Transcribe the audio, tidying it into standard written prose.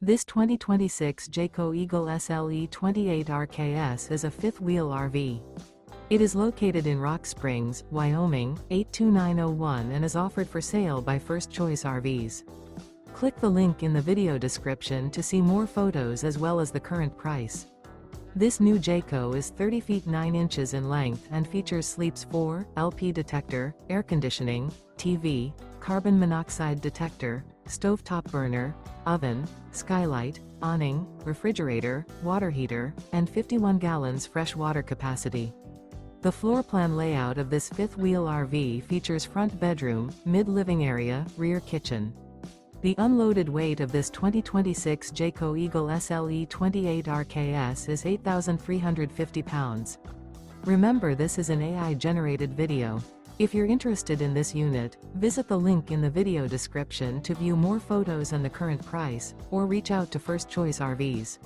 This 2026 Jayco Eagle SLE 28 RKS is a fifth-wheel RV. It is located in Rock Springs, Wyoming, 82901 and is offered for sale by First Choice RVs. Click the link in the video description to see more photos as well as the current price. This new Jayco is 30 feet 9 inches in length and features sleeps 4, LP detector, air conditioning, TV, carbon monoxide detector, stovetop burner, oven, skylight, awning, refrigerator, water heater, and 51 gallons fresh water capacity. The floor plan layout of this fifth-wheel RV features front bedroom, mid-living area, rear kitchen. The unloaded weight of this 2026 Jayco Eagle SLE 28 RKS is 8,350 pounds. Remember, this is an AI-generated video. If you're interested in this unit, visit the link in the video description to view more photos and the current price, or reach out to First Choice RVs.